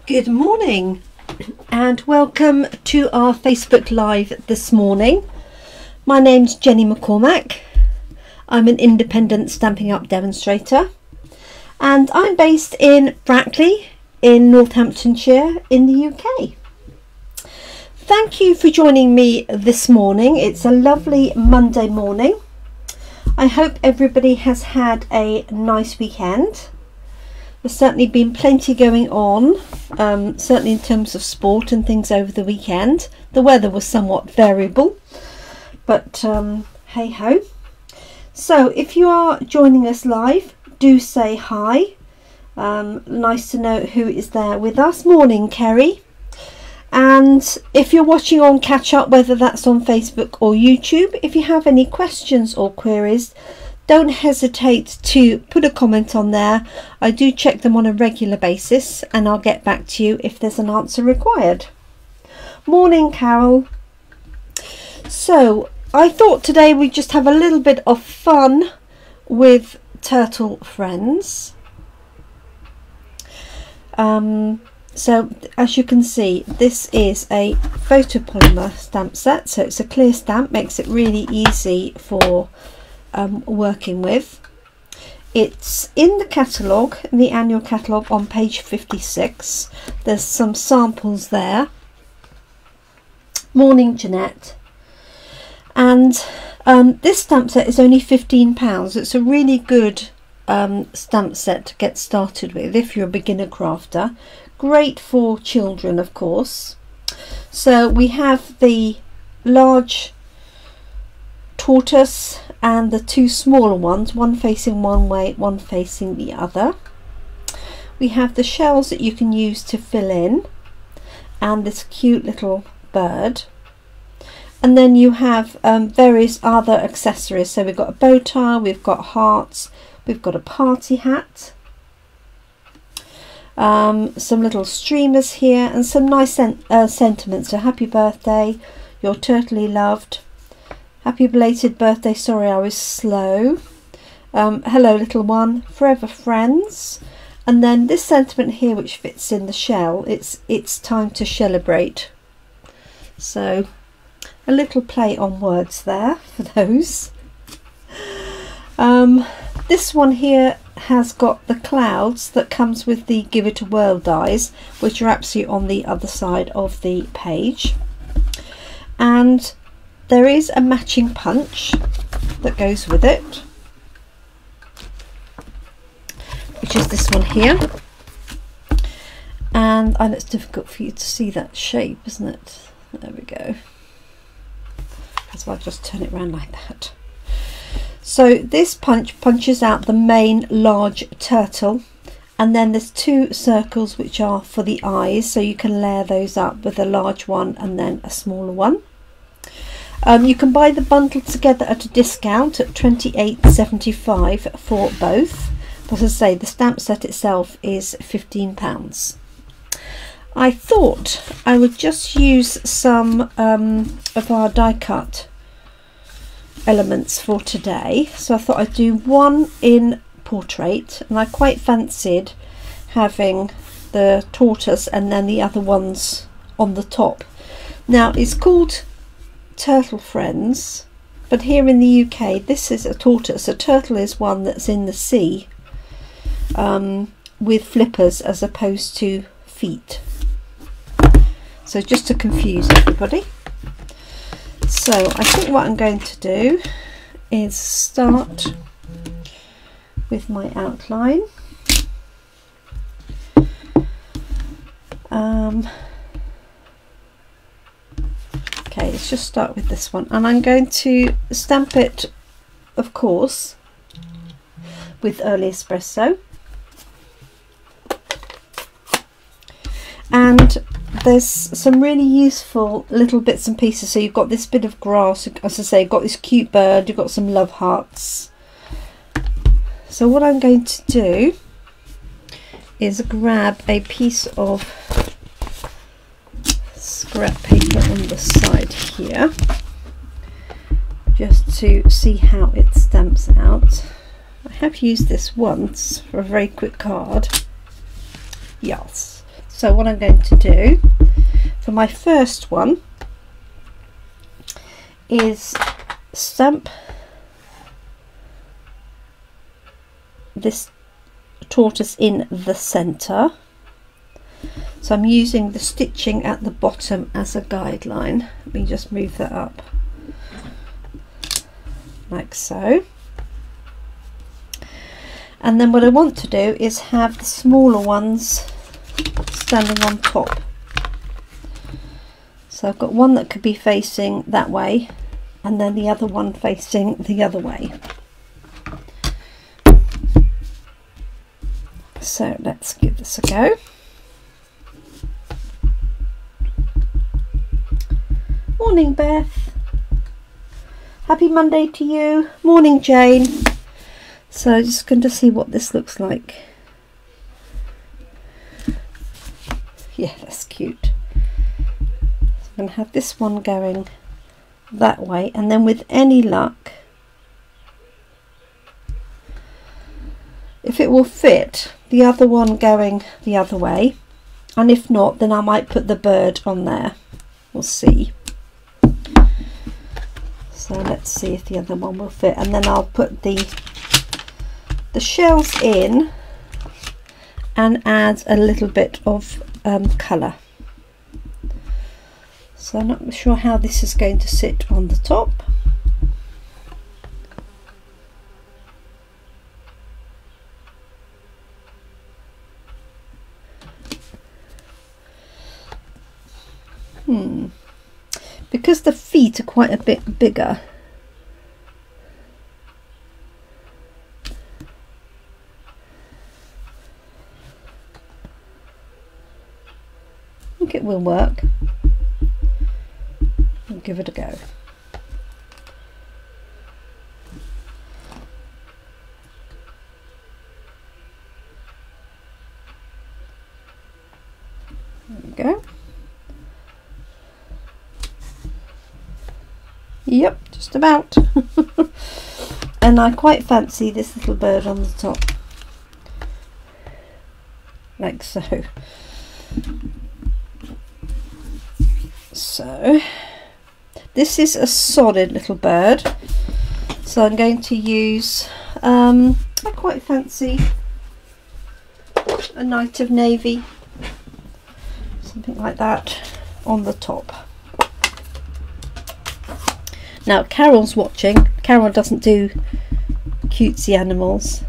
Good morning and welcome to our Facebook Live this morning. My name's Jenny McCormack. I'm an independent Stampin' Up demonstrator and I'm based in Brackley in Northamptonshire in the UK. Thank you for joining me this morning. It's a lovely Monday morning. I hope everybody has had a nice weekend. There's certainly been plenty going on, certainly in terms of sport and things over the weekend. The weather was somewhat variable, but hey ho. So if you are joining us live, do say hi. Nice to know who is there with us. Morning, Kerry. And if you're watching on catch up, whether that's on Facebook or YouTube, if you have any questions or queries, don't hesitate to put a comment on there. I do check them on a regular basis and I'll get back to you if there's an answer required. Morning, Carol. So I thought today we'd just have a little bit of fun with turtle friends. So as you can see, this is a photopolymer stamp set, so it's a clear stamp, makes it really easy for working with. It's in the catalogue, in the annual catalogue on page 56. There's some samples there. Morning, Jeanette. And this stamp set is only £15. It's a really good stamp set to get started with if you're a beginner crafter. Great for children, of course. So we have the large tortoise and the two smaller ones, one facing one way, one facing the other. We have the shells that you can use to fill in and this cute little bird, and then you have various other accessories. So we've got a bow tie, we've got hearts, we've got a party hat, some little streamers here, and some nice sentiments. So happy birthday, you're totally loved. Happy belated birthday, sorry I was slow. Hello little one, forever friends. And then this sentiment here which fits in the shell, it's time to celebrate. So a little play on words there for those. This one here has got the clouds that comes with the Give It a Whirl dies, which are absolutely on the other side of the page. And there is a matching punch that goes with it, which is this one here. And it's difficult for you to see that shape, isn't it? There we go. So I'll just turn it around like that. So this punch punches out the main large turtle, and then there's two circles which are for the eyes, so you can layer those up with a large one and then a smaller one. You can buy the bundle together at a discount at £28.75 for both. But as I say, the stamp set itself is £15. I thought I would just use some of our die cut elements for today. So I thought I'd do one in portrait, and I quite fancied having the tortoise and then the other ones on the top. Now it's called Turtle Friends, but here in the UK this is a tortoise. A turtle is one that's in the sea with flippers as opposed to feet, so just to confuse everybody. So I think what I'm going to do is start with my outline. Okay, let's just start with this one, and I'm going to stamp it, of course, with early espresso. And there's some really useful little bits and pieces. So you've got this bit of grass, as I say, you've got this cute bird, you've got some love hearts. So what I'm going to do is grab a piece of scrap paper on the side here, just to see how it stamps out. I have used this once for a very quick card. Yes, So what I'm going to do for my first one is stamp this tortoise in the center. So I'm using the stitching at the bottom as a guideline. Let me just move that up like so. And then what I want to do is have the smaller ones standing on top. So I've got one that could be facing that way and then the other one facing the other way. So let's give this a go. Morning Beth. Happy Monday to you. Morning Jane. So just going to see what this looks like. Yeah, that's cute. So I'm going to have this one going that way, and then with any luck, if it will fit, the other one going the other way, and if not, then I might put the bird on there. We'll see. So let's see if the other one will fit, and then I'll put the shells in and add a little bit of colour. So I'm not sure how this is going to sit on the top. Because the feet are quite a bit bigger, I think it will work. I'll give it a go. There we go. Yep, just about. And I quite fancy this little bird on the top, like so. So this is a solid little bird, so I'm going to use I quite fancy a Night of Navy, something like that on the top. Now Carol's watching. Carol doesn't do cutesy animals.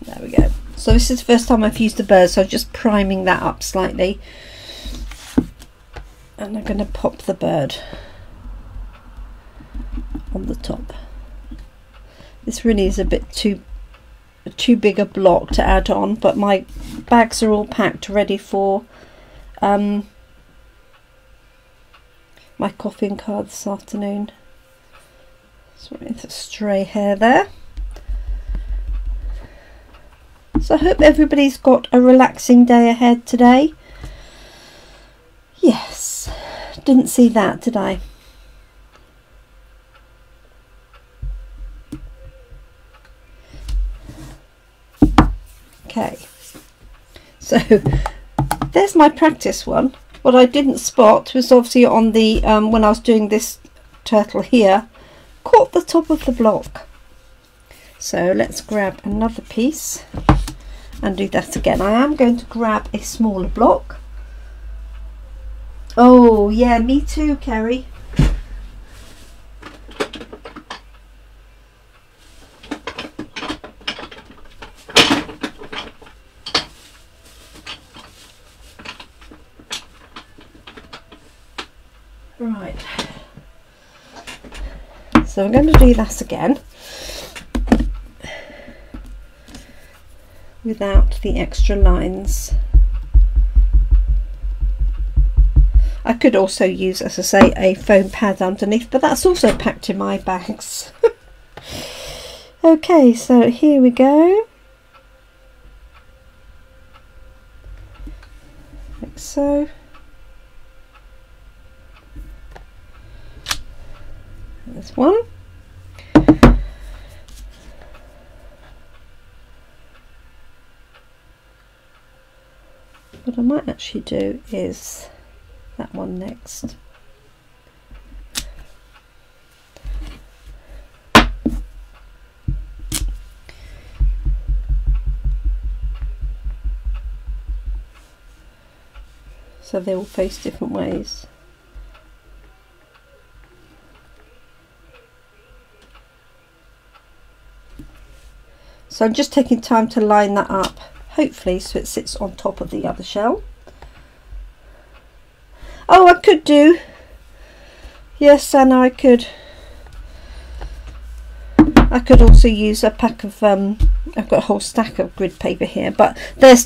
There we go. So this is the first time I've used the bird, so I'm just priming that up slightly. And I'm going to pop the bird on the top. This really is a bit too big a block to add on, but my bags are all packed ready for my coffee and card this afternoon. Sorry, it's a stray hair there. So I hope everybody's got a relaxing day ahead today. Yes, didn't see that, did I? Okay, so there's my practice one. What I didn't spot was obviously on the when I was doing this turtle here, caught the top of the block. So let's grab another piece and do that again. I am going to grab a smaller block. Oh yeah, me too, Kerry. Right, so I'm going to do that again without the extra lines. I could also use, as I say, a foam pad underneath, but that's also packed in my bags. Okay, so here we go, like so. There's one. what I might actually do is that one next. So they all face different ways. So I'm just taking time to line that up, hopefully so it sits on top of the other shell. Oh, I could do, yes, and I could also use a pack of, I've got a whole stack of grid paper here, but they're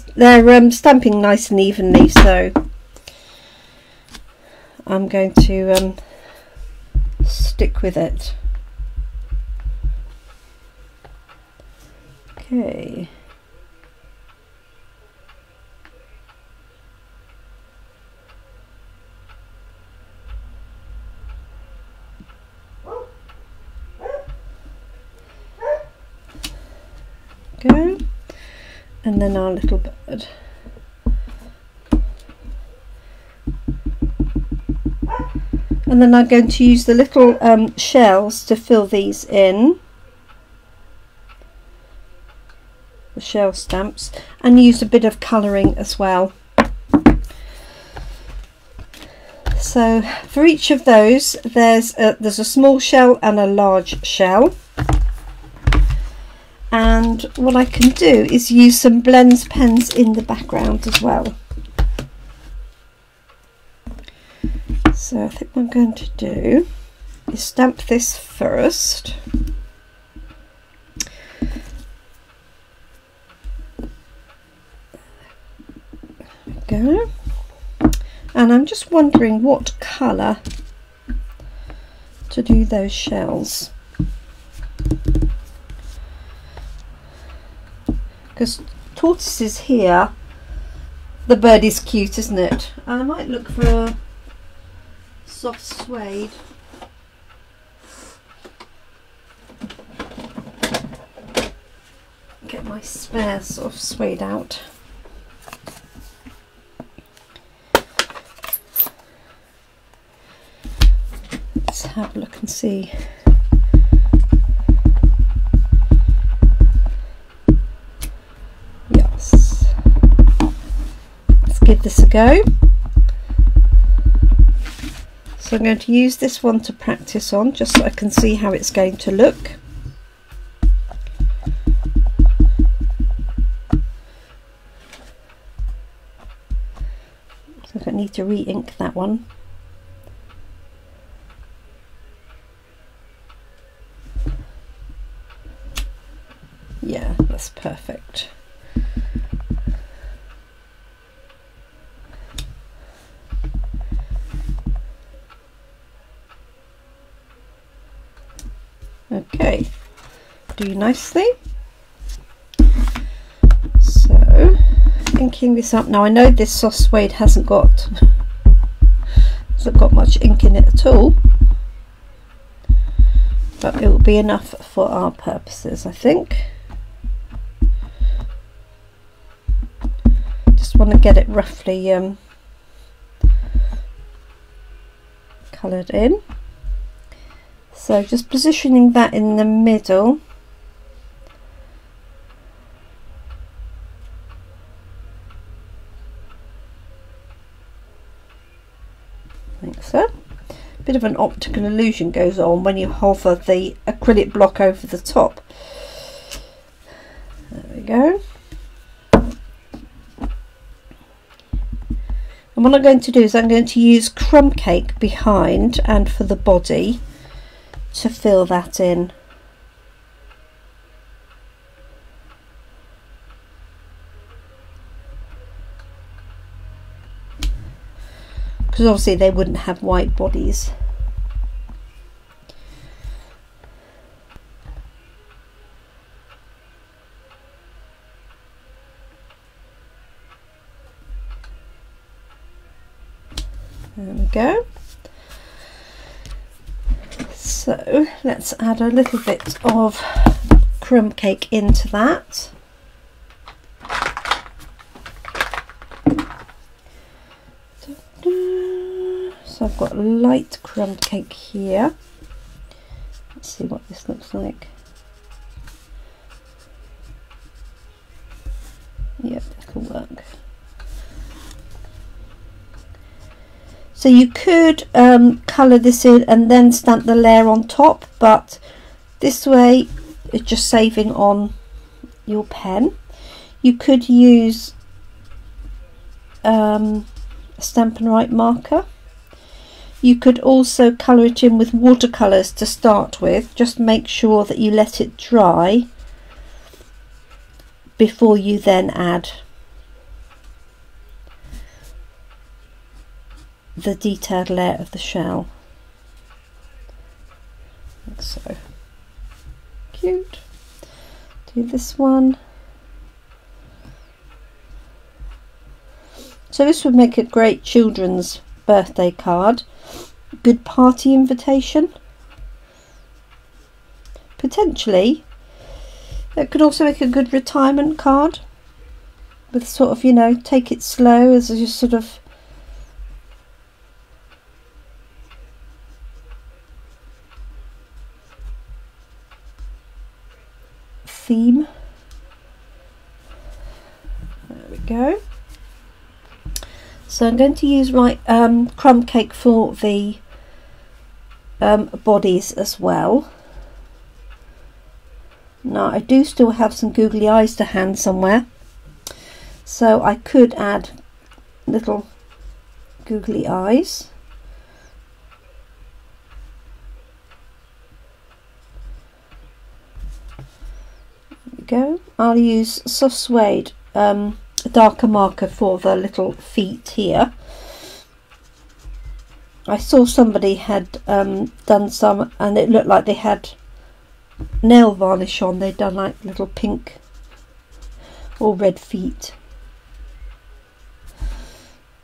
stamping nice and evenly, so I'm going to stick with it. Okay. Go, and then our little bird. And then I'm going to use the little shells to fill these in, the shell stamps, and use a bit of colouring as well. So for each of those there's a small shell and a large shell, and what I can do is use some blends pens in the background as well. So I think what I'm going to do is stamp this first. There we go. And I'm just wondering what colour to do those shells, because tortoise is here, the bird is cute, isn't it? And I might look for a soft suede. Get my spare sort of suede out. Let's have a look and see. Yes. Let's give this a go. So I'm going to use this one to practice on, just so I can see how it's going to look. So I need to re-ink that one. Yeah, that's perfect. Okay, do nicely. So, inking this up. Now I know this soft suede hasn't got much ink in it at all, but it will be enough for our purposes, I think. Just want to get it roughly coloured in. So just positioning that in the middle. Like so. A bit of an optical illusion goes on when you hover the acrylic block over the top. There we go. And what I'm going to do is I'm going to use crumb cake behind and for the body to fill that in. Because obviously they wouldn't have white bodies. There we go. So let's add a little bit of crumb cake into that. So I've got a light crumb cake here. Let's see what this looks like. Yep, that'll work. So you could colour this in and then stamp the layer on top, but this way it's just saving on your pen. You could use a Stampin' Write marker. You could also colour it in with watercolours to start with. Just make sure that you let it dry before you then add the detailed layer of the shell. Like so. Cute. Do this one. So this would make a great children's birthday card. Good party invitation. Potentially it could also make a good retirement card with sort of, you know, take it slow as a sort of theme. There we go. So I'm going to use my crumb cake for the bodies as well. Now I do still have some googly eyes to hand somewhere, so I could add little googly eyes. Go. I'll use soft suede, a darker marker for the little feet here. I saw somebody had done some and it looked like they had nail varnish on. They'd done like little pink or red feet.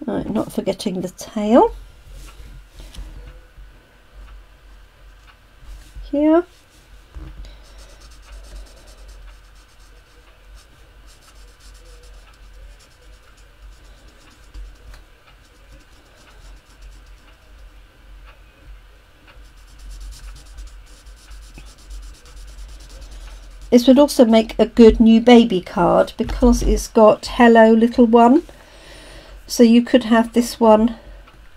Right, not forgetting the tail here. This would also make a good new baby card because it's got hello little one. So you could have this one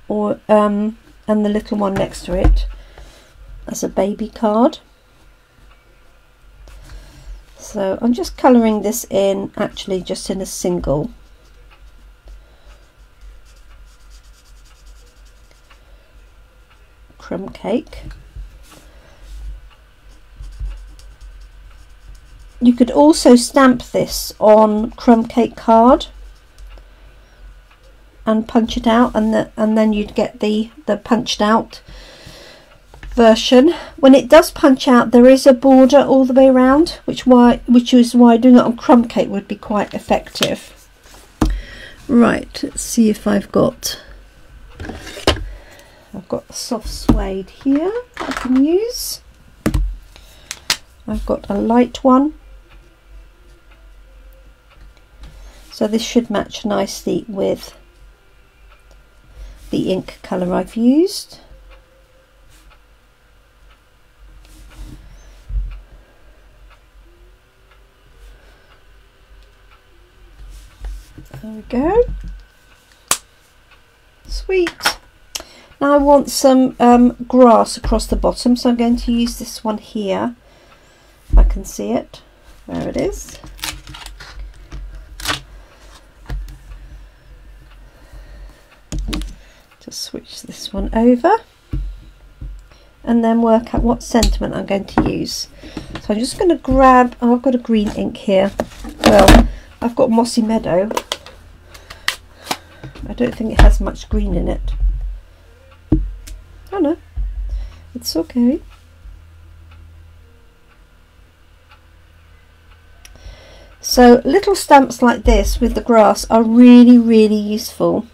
or and the little one next to it as a baby card. So I'm just colouring this in, actually just in a single. Crumb cake. You could also stamp this on crumb cake card and punch it out, and then you'd get the punched out version. When it does punch out, there is a border all the way around, which is why doing it on crumb cake would be quite effective. Right, let's see if I've got soft suede here I can use. I've got a light one. So this should match nicely with the ink colour I've used. There we go. Sweet. Now I want some grass across the bottom, so I'm going to use this one here. If I can see it. There it is. Just switch this one over and then work out what sentiment I'm going to use. So I'm just going to grab, oh, I've got a green ink here. Well, I've got Mossy Meadow. I don't think it has much green in it. Oh no, it's okay. So little stamps like this with the grass are really, really useful.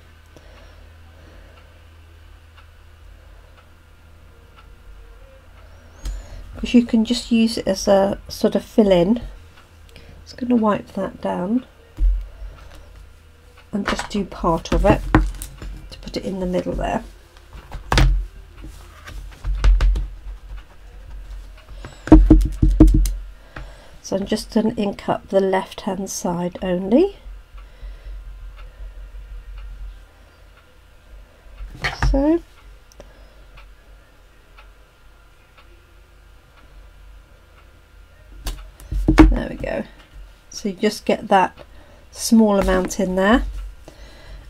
Because you can just use it as a sort of fill-in. Just going to wipe that down and just do part of it to put it in the middle there. So I'm just going to ink up the left hand side only. So there we go. So you just get that small amount in there,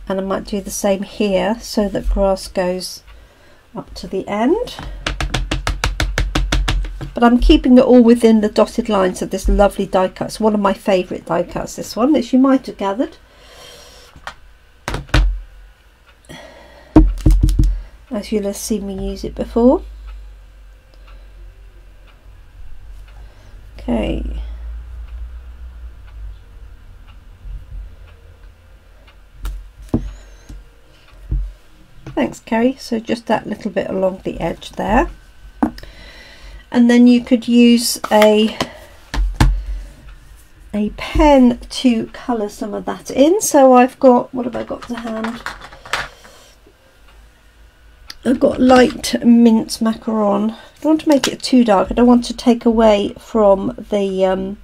and I might do the same here so that grass goes up to the end, but I'm keeping it all within the dotted lines of this lovely die cut. It's one of my favourite die cuts, this one, as you might have gathered, as you'll have seen me use it before. Okay. Thanks, Kerry. So just that little bit along the edge there, and then you could use a pen to colour some of that in. So I've got, what have I got to hand? I've got light mint macaron. I don't want to make it too dark. I don't want to take away from the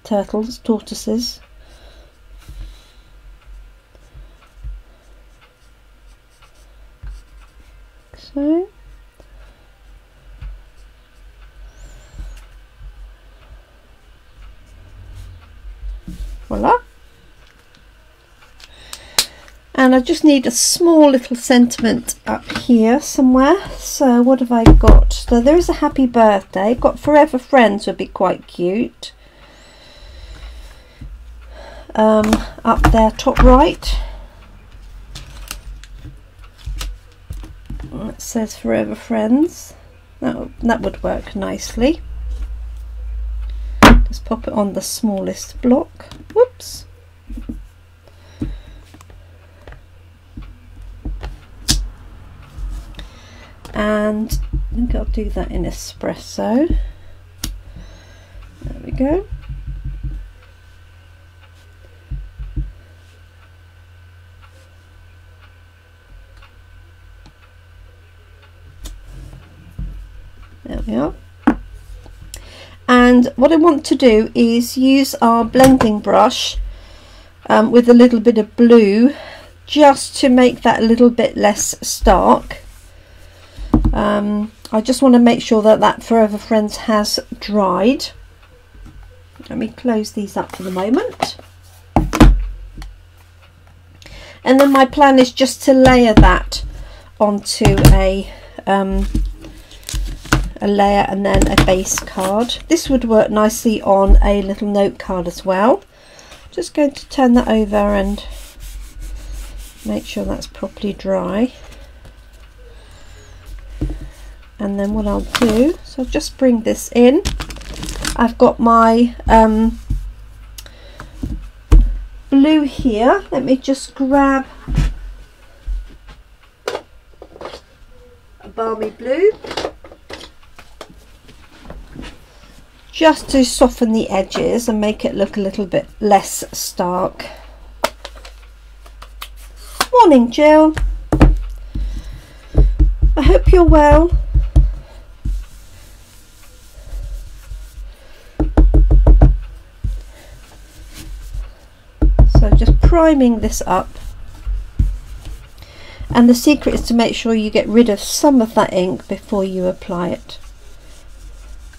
tortoises. So voila. And I just need a small little sentiment up here somewhere. So what have I got? So there is a happy birthday. Got forever friends would be quite cute. Up there top right. It says forever friends. That would work nicely. Just pop it on the smallest block. Whoops. And I think I'll do that in Espresso. There we go. There we are. And what I want to do is use our blending brush with a little bit of blue, just to make that a little bit less stark. I just want to make sure that that Forever Friends has dried. Let me close these up for the moment. And then my plan is just to layer that onto a layer and then a base card. This would work nicely on a little note card as well. Just going to turn that over and make sure that's properly dry. And then what I'll do, so I'll just bring this in. I've got my blue here. Let me just grab a Balmy Blue, just to soften the edges and make it look a little bit less stark. Morning, Jill. I hope you're well. So just priming this up, and the secret is to make sure you get rid of some of that ink before you apply it.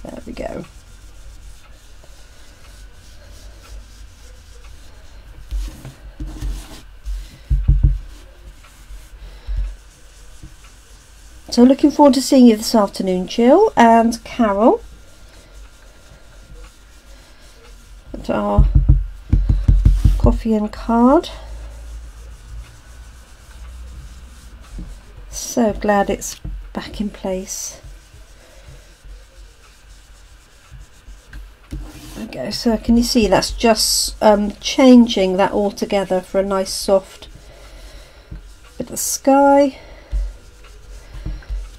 There we go. So looking forward to seeing you this afternoon, Jill and Carol. At our coffee and card. So glad it's back in place. Okay, so can you see that's just changing that all together for a nice soft bit of sky.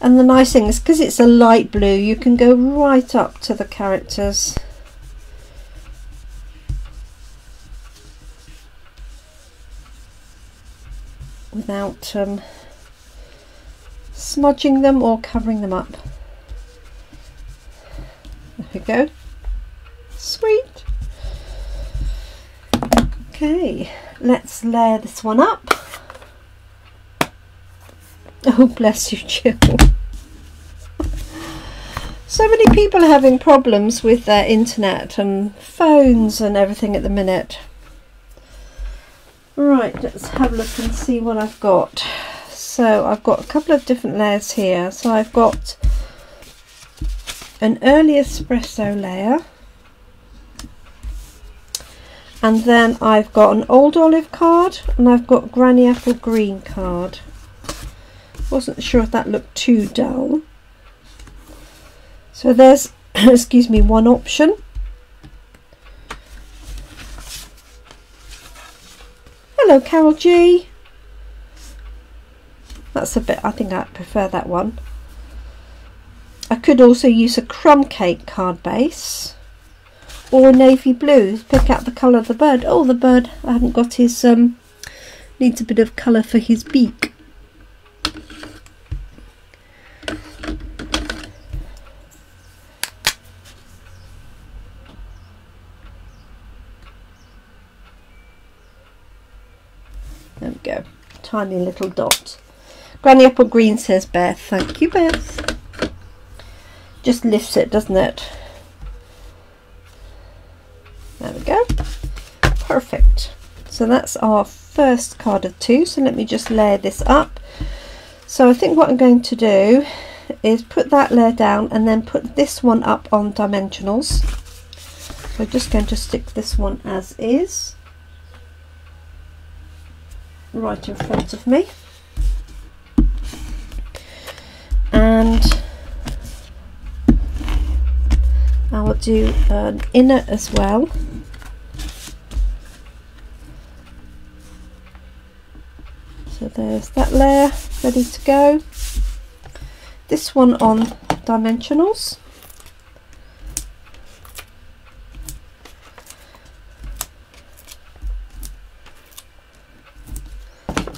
And the nice thing is, because it's a light blue, you can go right up to the characters. Without smudging them or covering them up. go. Sweet. Okay, let's layer this one up. Oh, bless you, Jill. So many people are having problems with their internet and phones and everything at the minute. Right, let's have a look and see what I've got. So I've got a couple of different layers here. So I've got an early espresso layer. And then I've got an old olive card and I've got granny apple green card. Wasn't sure if that looked too dull. So there's, excuse me, one option. Hello, Carol G. That's a bit, I think I prefer that one. I could also use a crumb cake card base. Or navy blue, pick out the colour of the bird. Oh, the bird, I haven't got his, needs a bit of colour for his beak. There we go, tiny little dot. Granny Apple Green, says Beth. Thank you, Beth. Just lifts it, doesn't it? There we go. Perfect. So that's our first card of 2. So let me just layer this up. So I think what I'm going to do is put that layer down and then put this one up on dimensionals. So I'm just going to stick this one as is, right in front of me. And I will do an inner as well. So there's that layer ready to go. This one on dimensionals.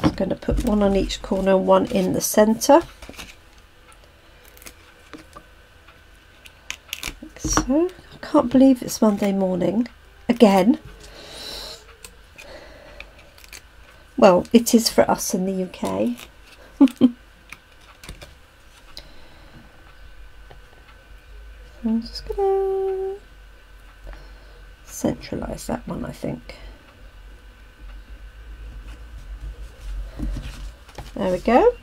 I'm going to put one on each corner and one in the centre. Like so. I can't believe it's Monday morning again. Well, it is for us in the UK. I'm just going to centralise that one, I think. There we go.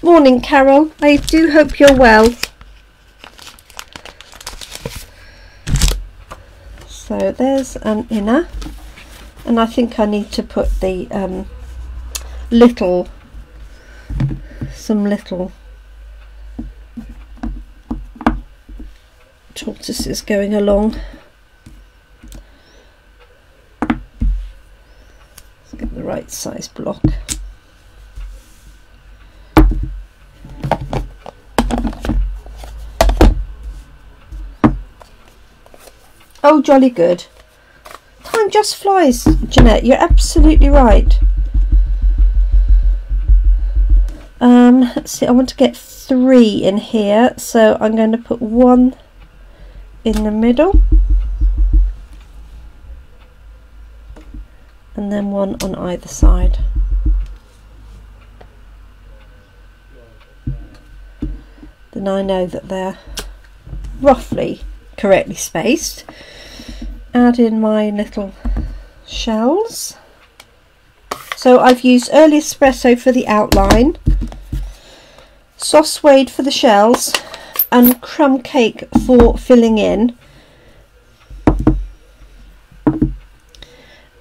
Morning, Carol. I do hope you're well. So there's an inner. And I think I need to put the some little tortoises going along. Let's get the right size block. Oh, jolly good. Time just flies, Jeanette. You're absolutely right. Let's see, I want to get 3 in here, so I'm going to put 1 in the middle and then 1 on either side. Then I know that they're roughly correctly spaced. Add in my little shells. So I've used early espresso for the outline, soft suede for the shells, and crumb cake for filling in.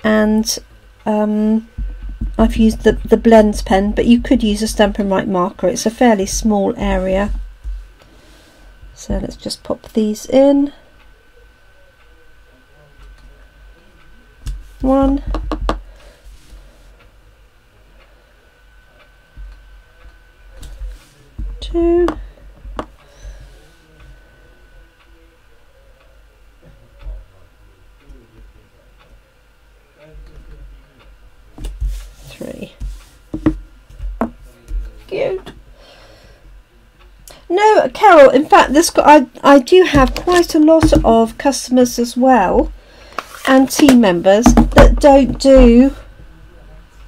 And I've used the blends pen, but you could use a Stampin' Right marker. It's a fairly small area. So let's just pop these in. 1, 2, 3. Cute. No, Carol, in fact, I do have quite a lot of customers as well, and team members that don't do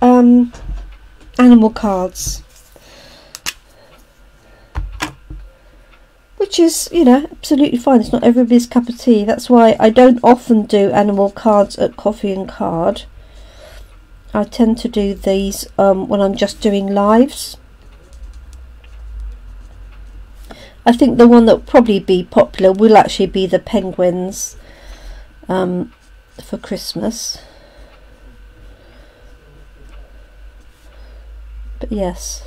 animal cards, which is, you know, absolutely fine. It's not everybody's cup of tea. That's why I don't often do animal cards at Coffee and Card. I tend to do these when I'm just doing lives. I think the one that will probably be popular will actually be the penguins for Christmas. But yes.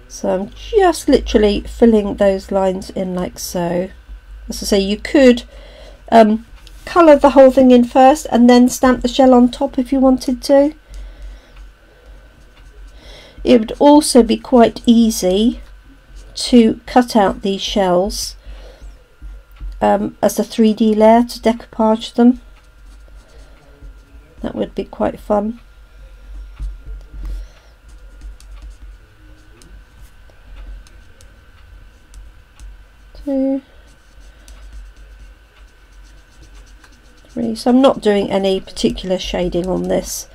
So I'm just literally filling those lines in like so. As I say, you could colour the whole thing in first and then stamp the shell on top if you wanted to. It would also be quite easy to cut out these shells as a 3D layer to decoupage them. That would be quite fun. Two, three. So I'm not doing any particular shading on this.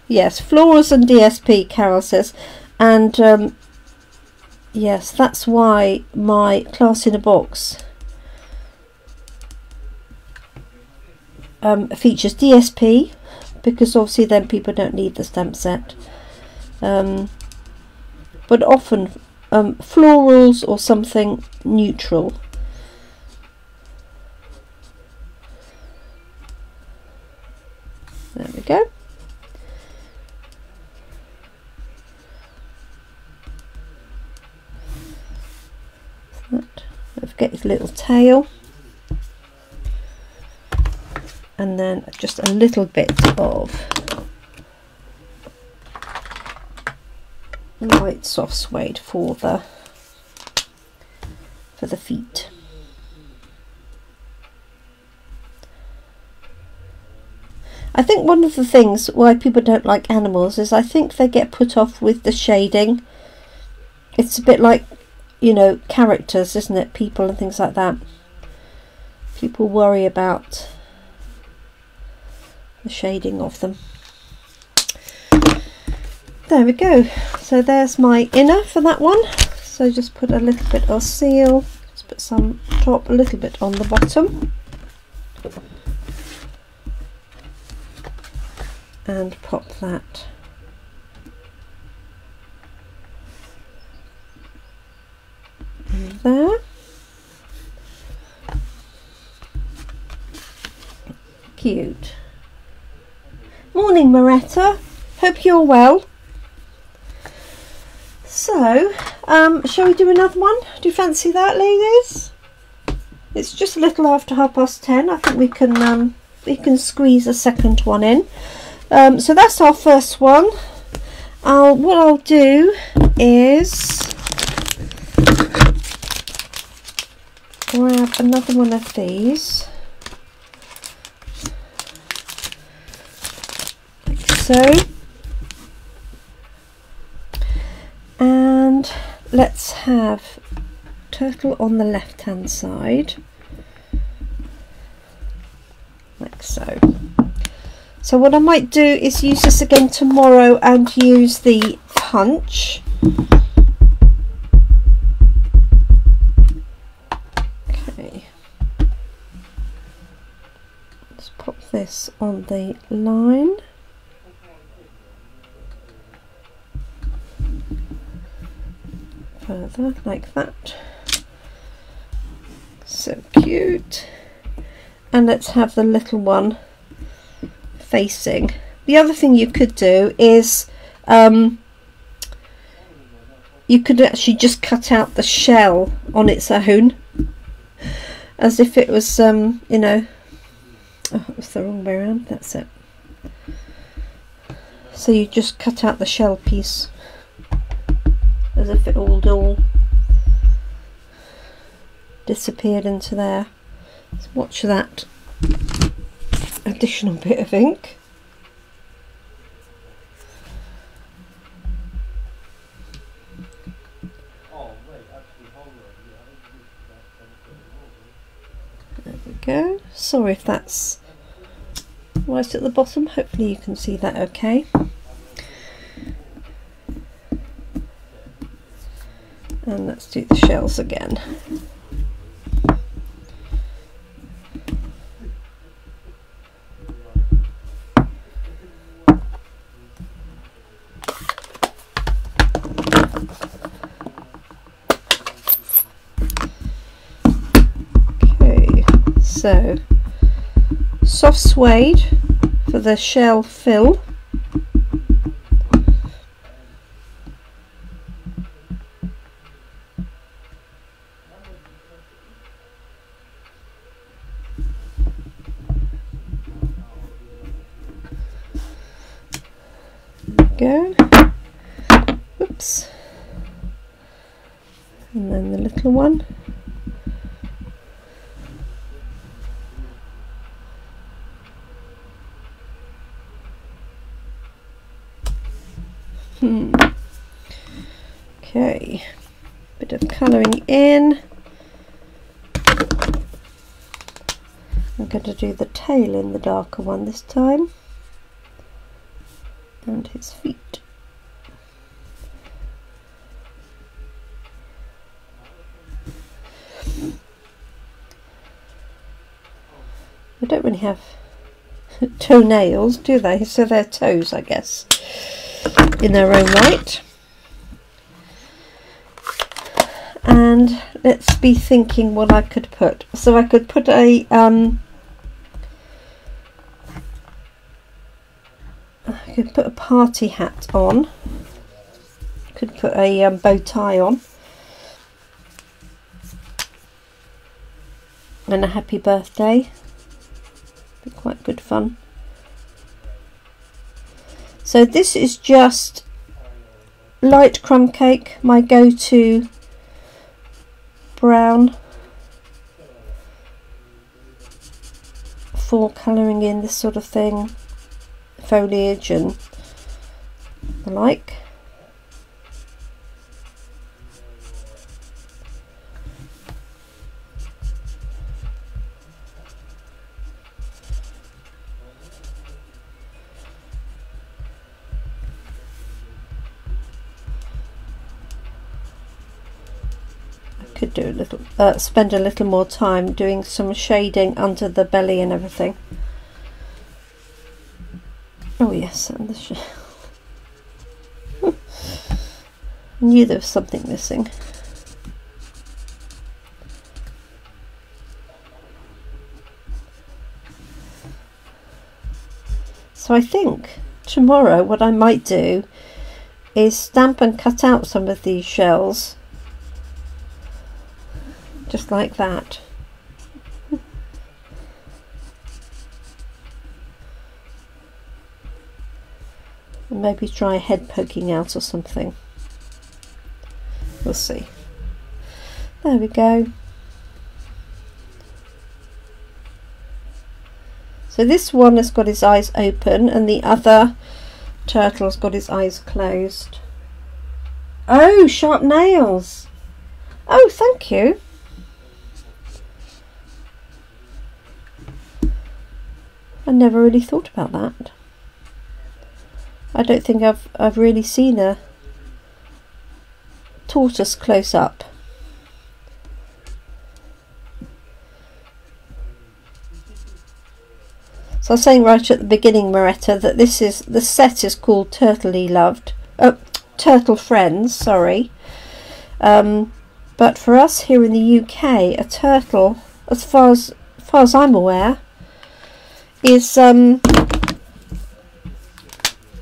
Yes, florals and DSP, Carol says, and yes, that's why my class in a box features DSP, because obviously then people don't need the stamp set, but often florals or something neutral. There we go. Don't forget his little tail, and then just a little bit of light soft suede for the feet. I think one of the things why people don't like animals is I think they get put off with the shading. It's a bit like, you know, characters, isn't it? People and things like that. People worry about the shading of them. There we go. So there's my inner for that one. So just put a little bit of seal, just put some top, a little bit on the bottom, and pop that in there. Cute. Morning, Moretta. Hope you're well. So, shall we do another one? Do you fancy that, ladies? It's just a little after 10:30. I think we can squeeze a second one in. So that's our first one. What I'll do is grab another one of these, like so, and let's have turtle on the left hand side, like so. So what I might do is use this again tomorrow and use the punch. Okay. Let's pop this on the line. Further, like that. So cute. And let's have the little one facing. The other thing you could do is you could actually just cut out the shell on its own, as if it was you know, oh, it was the wrong way around, that's it. So you just cut out the shell piece as if it all disappeared into there. So watch that. additional bit of ink. There we go. Sorry if that's right at the bottom. Hopefully you can see that okay. And let's do the shells again. Okay, so soft suede for the shell fill. Go. Oops. And then the little one. Okay, bit of colouring in. I'm going to do the tail in the darker one this time, and his feet. They don't really have toenails, do they? So they're toes, I guess, in their own right. And let's be thinking what I could put. So I could put a party hat on. Could put a bow tie on, and a happy birthday. Be quite good fun. So this is just light crumb cake, my go-to brown for colouring in this sort of thing, foliage and the like. Could do a little, spend a little more time doing some shading under the belly and everything. Oh yes, and the knew there was something missing. So I think tomorrow what I might do is stamp and cut out some of these shells, just like that. And maybe try a head poking out or something. We'll see. There we go. So this one has got his eyes open and the other turtle's got his eyes closed. Oh, sharp nails. Oh, thank you. I never really thought about that. I don't think I've really seen a tortoise close up. So I was saying right at the beginning, Moretta, that the set is called Turtley Loved. Turtle Friends, sorry. But for us here in the UK, a turtle, as far as I'm aware, is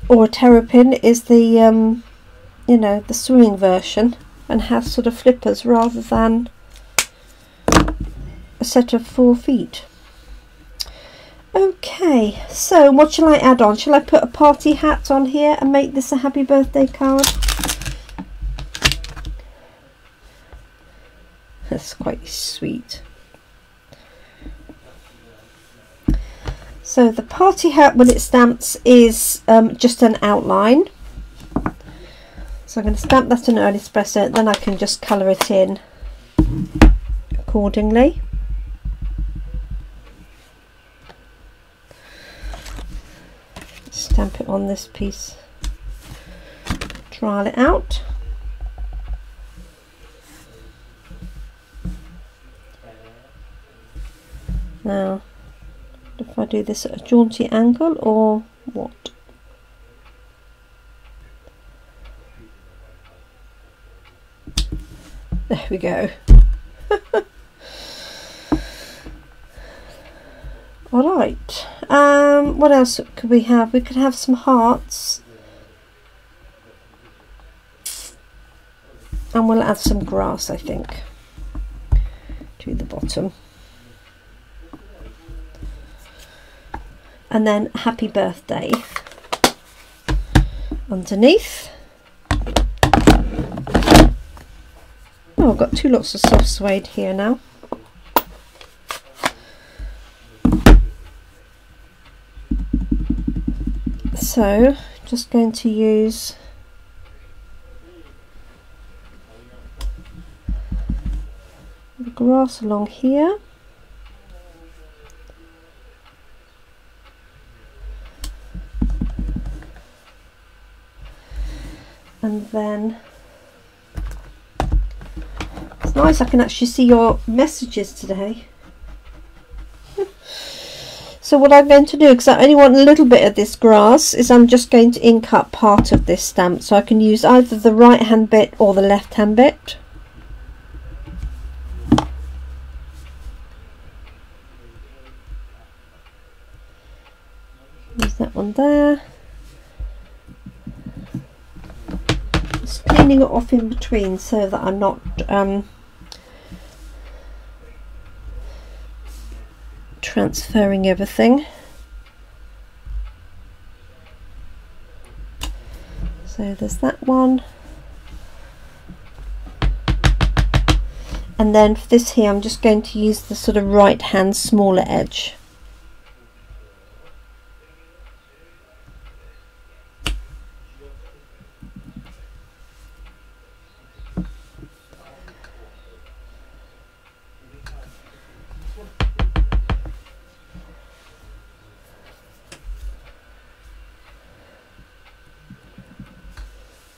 or a terrapin is the you know, the swimming version, and has sort of flippers rather than a set of 4 feet. Okay, so what shall I add on? Shall I put a party hat on here and make this a happy birthday card? That's quite sweet. So the party hat, when it stamps, is just an outline. So I'm going to stamp that in early espresso, then I can just colour it in accordingly. Stamp it on this piece, trial it out. Now, if I do this at a jaunty angle or what? There we go. Alright, what else could we have? We could have some hearts, and we'll add some grass, I think, to the bottom. And then happy birthday underneath. Oh, I've got 2 lots of soft suede here now. So just going to use the grass along here. And then it's nice, I can actually see your messages today. So what I'm going to do, because I only want a little bit of this grass, is I'm just going to ink up part of this stamp, so I can use either the right hand bit or the left hand bit. Use that one there. Just cleaning it off in between so that I'm not transferring everything. So there's that one, and then for this here I'm just going to use the sort of right hand smaller edge.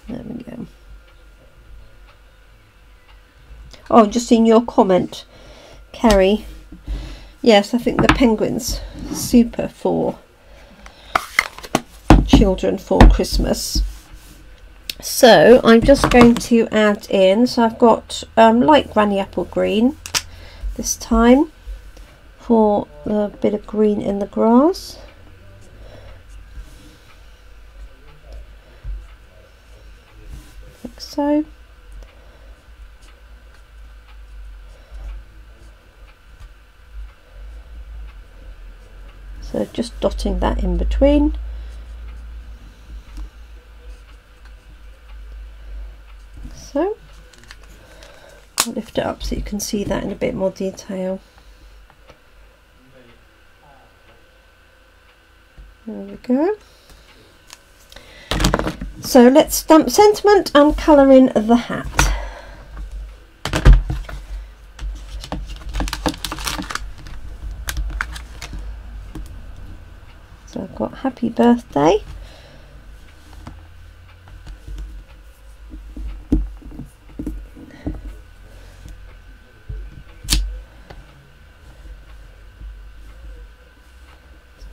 There we go. Oh, just seen your comment, Kerry. Yes, I think the penguin's super for children for Christmas. So I'm just going to add in, so I've got light granny apple green this time for the bit of green in the grass. Like so. So just dotting that in between. So I'll lift it up so you can see that in a bit more detail. There we go. So let's stamp sentiment and colour in the hat. So I've got happy birthday.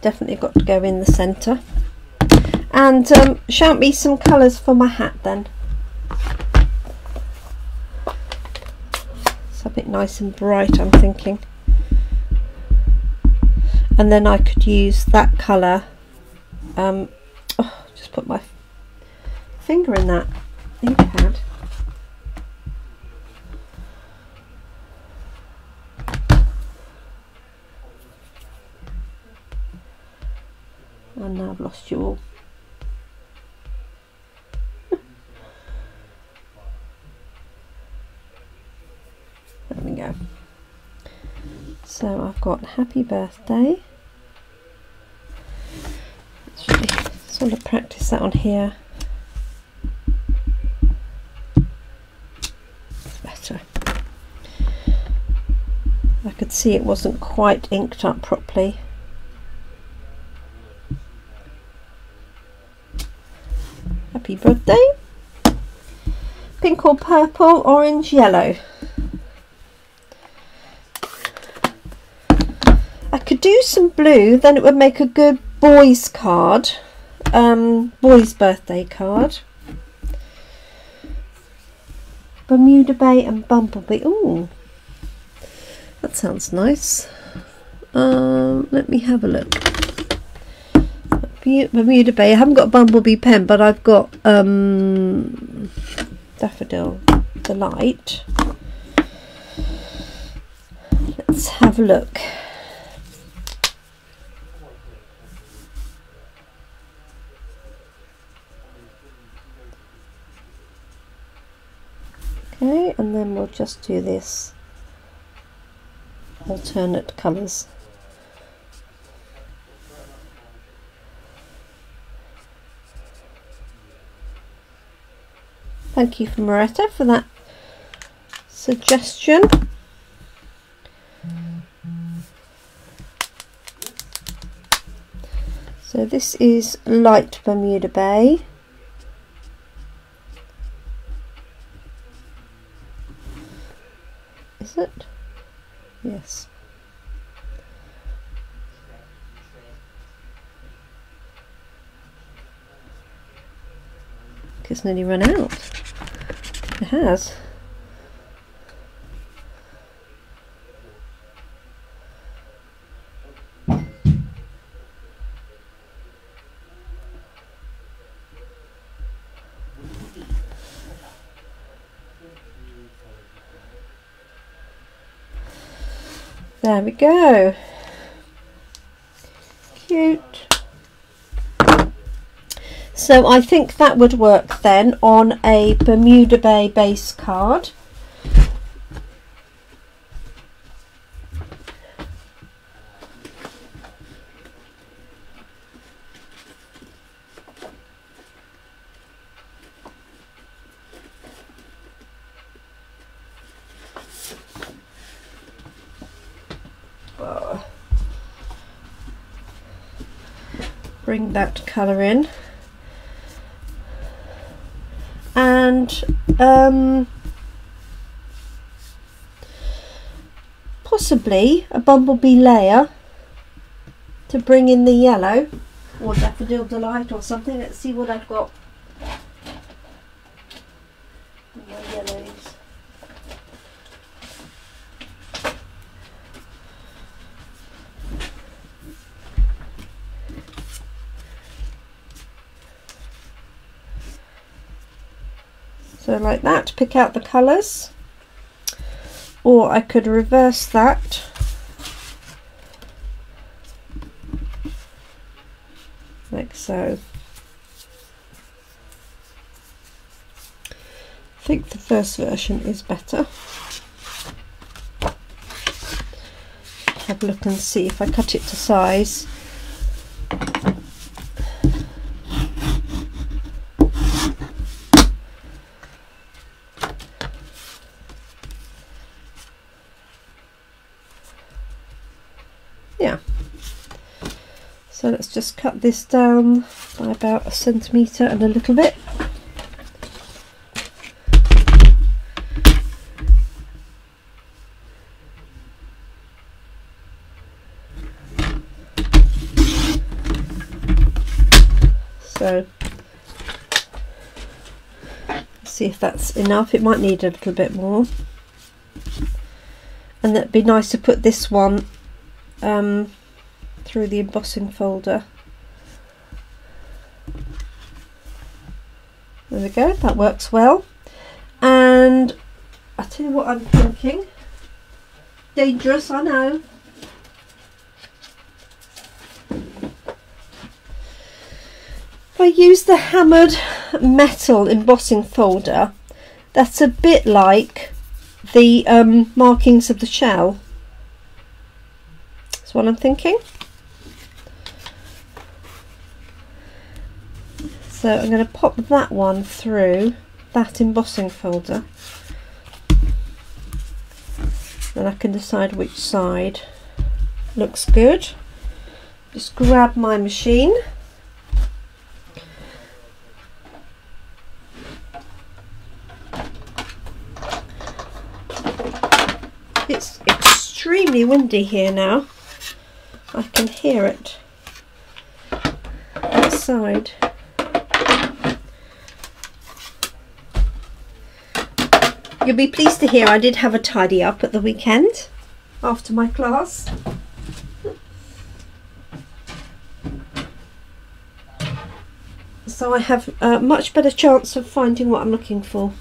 Definitely got to go in the centre. And shout me some colours for my hat then. Something nice and bright, I'm thinking. And then I could use that colour. Oh, just put my finger in that ink pad. And now I've lost you all. There we go. So I've got happy birthday. I'm going to practice that on here. It's better. I could see it wasn't quite inked up properly. Happy birthday. Pink or purple, orange, yellow. I could do some blue, then it would make a good boy's card, boy's birthday card. Bermuda Bay and Bumblebee. Ooh, that sounds nice. Let me have a look. Bermuda Bay. I haven't got a Bumblebee pen, but I've got Daffodil Delight. Let's have a look. Okay, and then we'll just do this alternate colours. Thank you for Moretta for that suggestion. So this is light Bermuda Bay. Is it? Yes. It's nearly run out. It has. There we go. Cute. So I think that would work then on a Bermuda Bay base card. Bring that colour in. And possibly a Bumblebee layer to bring in the yellow, or Daffodil Delight or something. Let's see what I've got. My yellows. So like that, pick out the colours, or I could reverse that like so. I think the first version is better. Have a look and see if I cut it to size. Yeah, so let's just cut this down by about 1 centimetre and a little bit. So let's see if that's enough. It might need a little bit more, and that'd be nice to put this one through the embossing folder. There we go, that works well. And I'll tell you what I'm thinking. Dangerous, I know. If I use the hammered metal embossing folder, that's a bit like the markings of the shell. That's what I'm thinking. So I'm going to pop that one through that embossing folder, then I can decide which side looks good. Just grab my machine. It's extremely windy here now. I can hear it outside. You'll be pleased to hear I did have a tidy up at the weekend after my class. So I have a much better chance of finding what I'm looking for.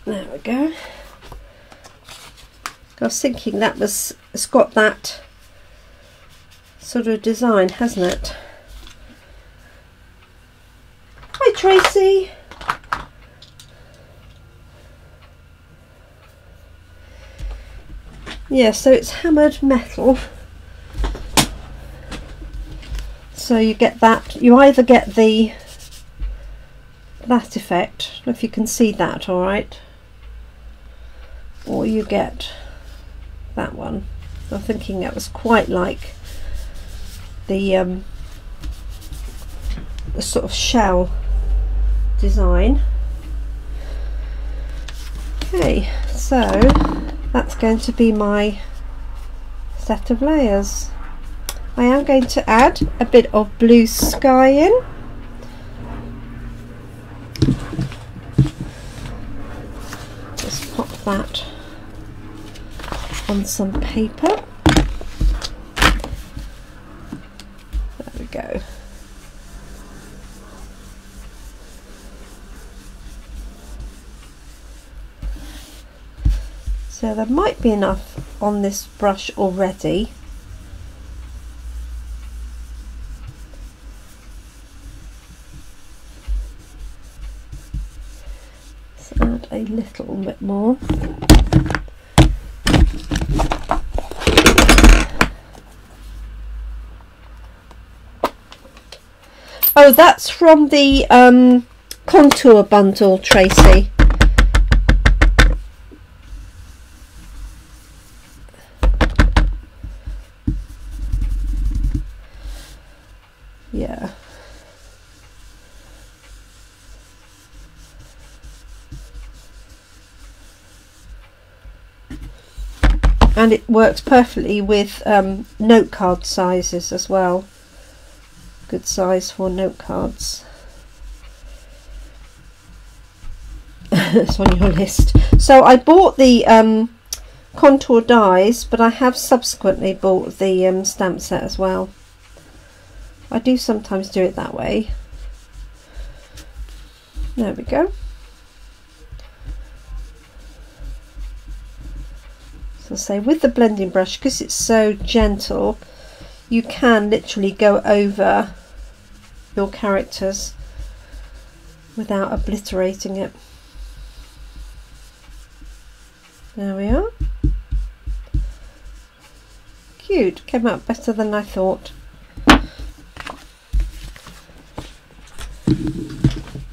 There we go. I was thinking that it's got that sort of design, hasn't it? Hi Tracy. Yeah, so it's hammered metal. So you get that, you either get that effect, I don't know if you can see that all right, or you get that one. I'm thinking that was quite like the sort of shell design. Okay, so that's going to be my set of layers. I am going to add a bit of blue sky in. Just pop that on some paper. There we go. So there might be enough on this brush already. Let's add a little bit more. Oh, that's from the contour bundle, Tracy. Yeah. And it works perfectly with note card sizes as well. Good size for note cards. It's on your list. So I bought the contour dies, but I have subsequently bought the stamp set as well. I do sometimes do it that way. There we go. So I say with the blending brush, because it's so gentle, you can literally go over your characters without obliterating it. There we are. Cute, came out better than I thought.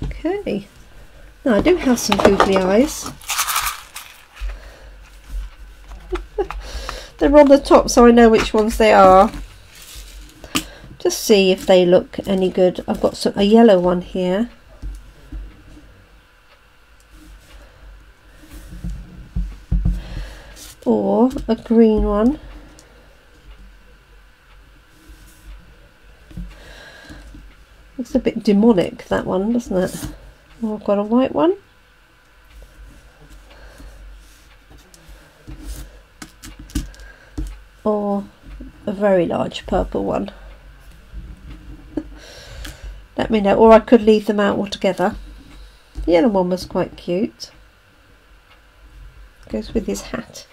Okay, now I do have some googly eyes. They're on the top so I know which ones they are. Just see if they look any good. I've got a yellow one here. Or a green one. Looks a bit demonic, that one, doesn't it? Oh, I've got a white one. Or a very large purple one. Let me know, or I could leave them out altogether. The yellow one was quite cute. Goes with his hat.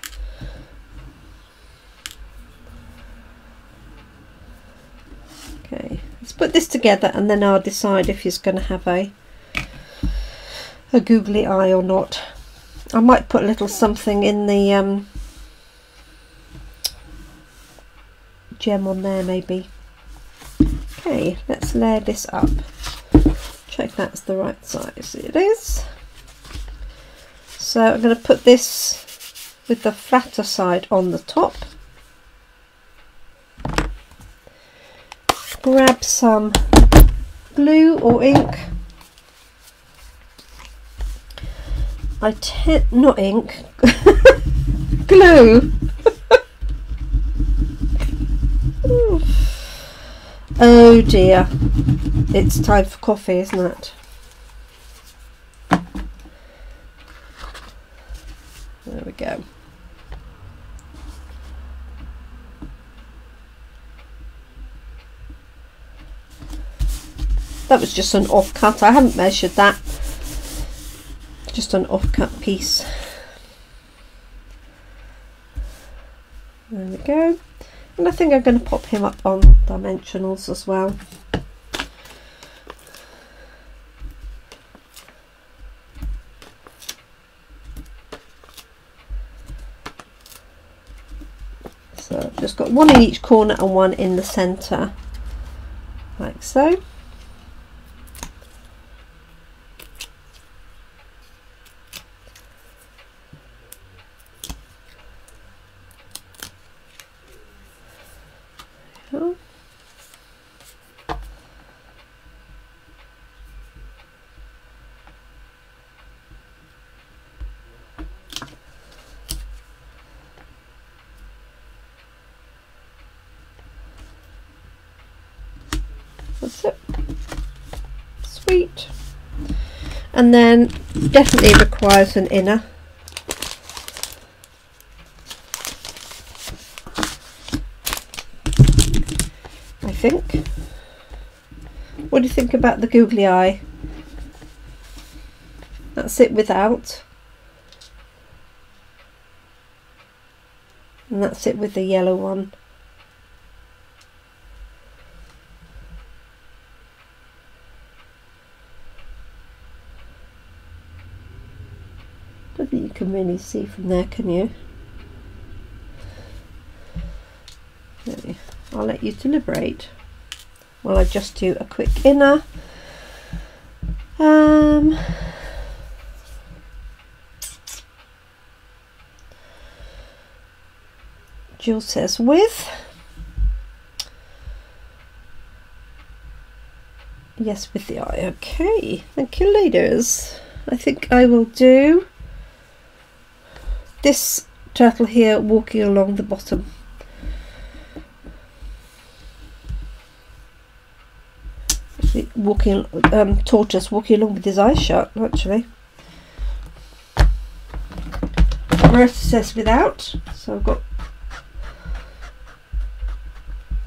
together and then I'll decide if he's going to have a googly eye or not. I might put a little something in the gem on there maybe. Okay, let's layer this up. Check that's the right size. It is. So I'm going to put this with the flatter side on the top. Grab some glue or ink. Not ink, glue. Oh dear, it's time for coffee, isn't it? There we go. That was just an off-cut. I haven't measured that. Just an off-cut piece. There we go. And I think I'm going to pop him up on dimensionals as well. So I've just got one in each corner and one in the centre, like so. That's it. Sweet. And then definitely requires an inner. I think. What do you think about the googly eye? That's it without. And that's it with the yellow one. I don't think you can really see from there, can you? Okay. I'll let you deliberate while I just do a quick inner. Jill says with. Yes, with the eye. Okay, thank you, ladies. I think I will do this turtle here walking along the bottom. Walking, tortoise walking along with his eyes shut, actually. Marissa says without, so I've got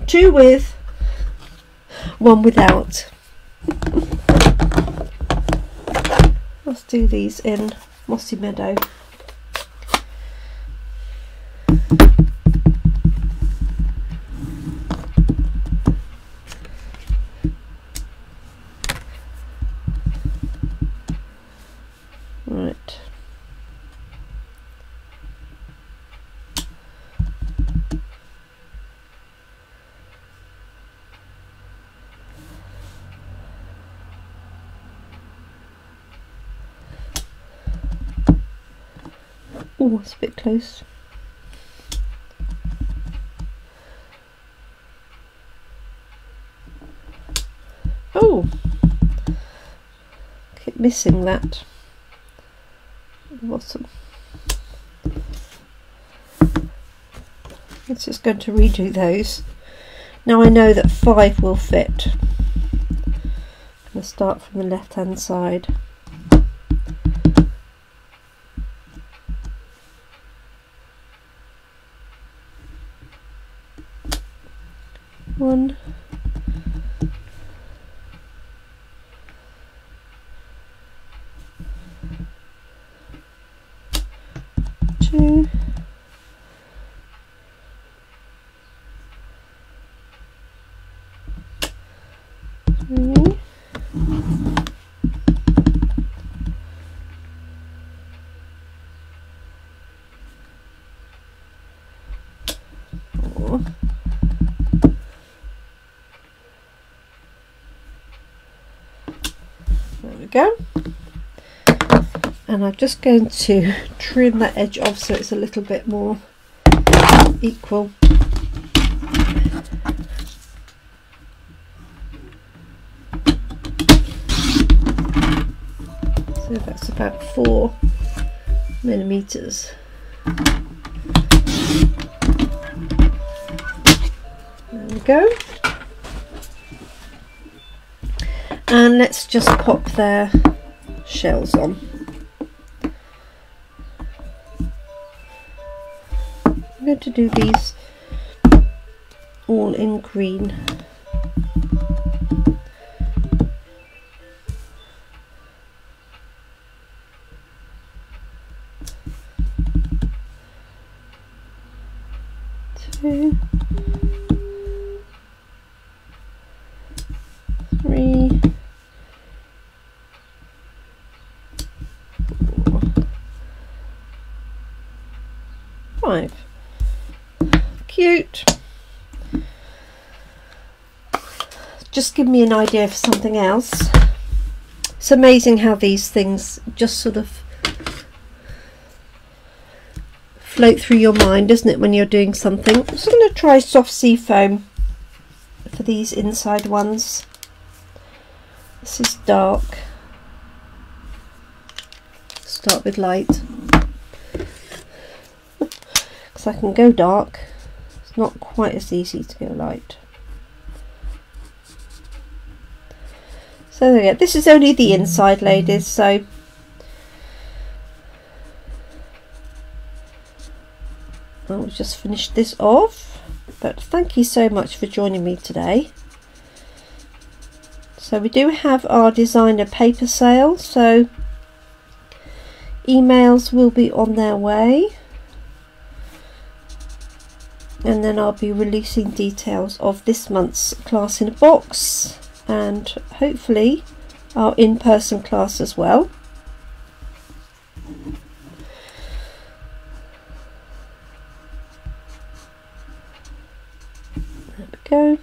2 with, 1 without. Let's do these in Mossy Meadow. Right. Oh, it's a bit close. Oh, keep missing that. Bottom. It's just going to redo those. Now I know that 5 will fit. I'm going to start from the left hand side. One. 2. 3. There we go. And I'm just going to trim that edge off so it's a little bit more equal. So that's about 4 millimeters. There we go. And let's just pop their shells on. I'm going to do these all in green. Two, 3, 4, 5. Cute. Just give me an idea for something else. It's amazing how these things just sort of float through your mind, isn't it, when you're doing something. I'm just going to try soft sea foam for these inside ones. This is dark. Start with light. Because I can go dark. It's not quite as easy to go light. So there we go. This is only the inside, ladies, so I'll just finish this off. But thank you so much for joining me today. So we do have our designer paper sale, so emails will be on their way, and then I'll be releasing details of this month's class in a box and hopefully our in-person class as well. There we go.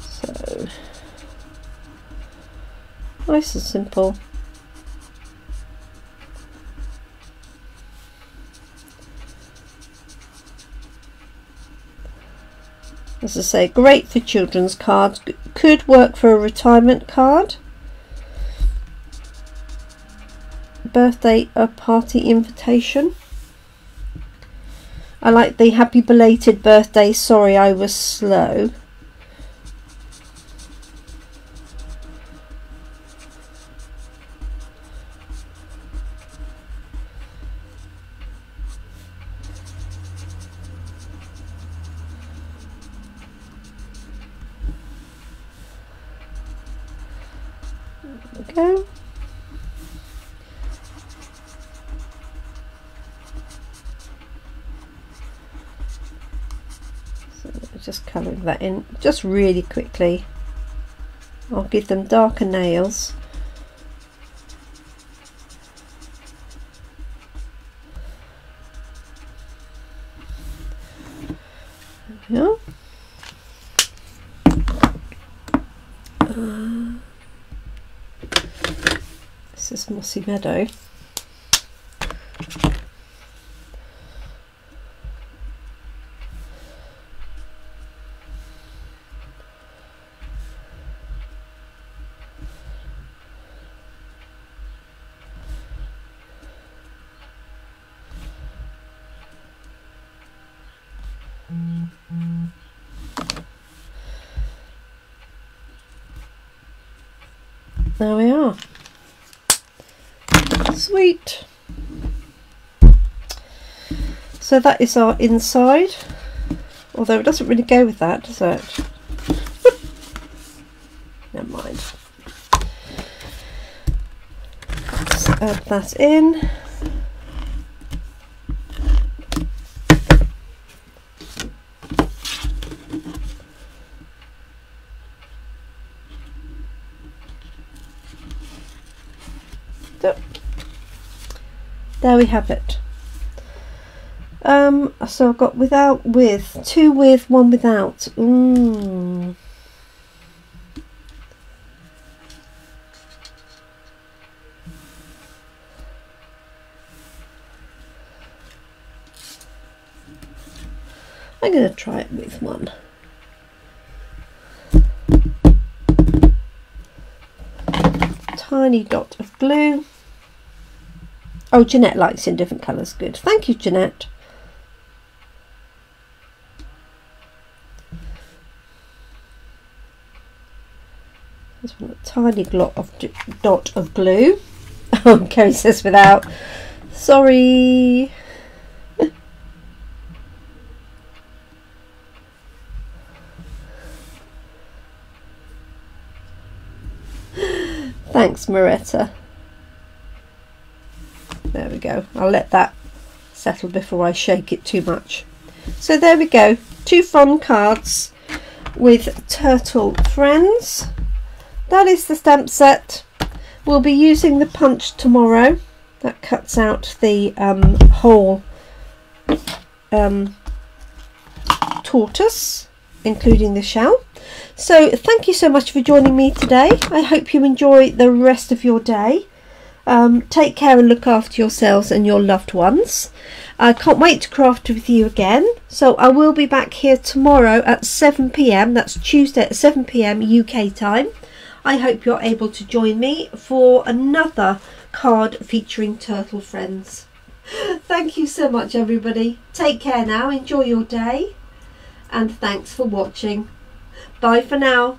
So nice and simple. As I say, great for children's cards, could work for a retirement card, birthday or party invitation. I like the happy belated birthday, sorry I was slow. Go. So just colouring that in just really quickly. I'll give them darker nails. There we are. This is Mossy Meadow. There we are. Sweet. So that is our inside, although it doesn't really go with that, does it? Never mind. Let's add that in. there we have it. So I've got without, with, 2 with, 1 without. I'm going to try it with 1. Tiny dot of glue. Oh, Jeanette likes in different colours. Good. Thank you, Jeanette. This one, a tiny dot of glue. Oh, Kerry says without. Sorry. Thanks, Moretta. There we go. I'll let that settle before I shake it too much. So there we go. 2 fun cards with turtle friends. That is the stamp set. We'll be using the punch tomorrow. That cuts out the whole tortoise, including the shell. So thank you so much for joining me today. I hope you enjoy the rest of your day. Take care and look after yourselves and your loved ones. I can't wait to craft with you again. So I will be back here tomorrow at 7 p.m. That's Tuesday at 7 p.m. UK time. I hope you're able to join me for another card featuring turtle friends. Thank you so much, everybody. Take care now. Enjoy your day. And thanks for watching. Bye for now.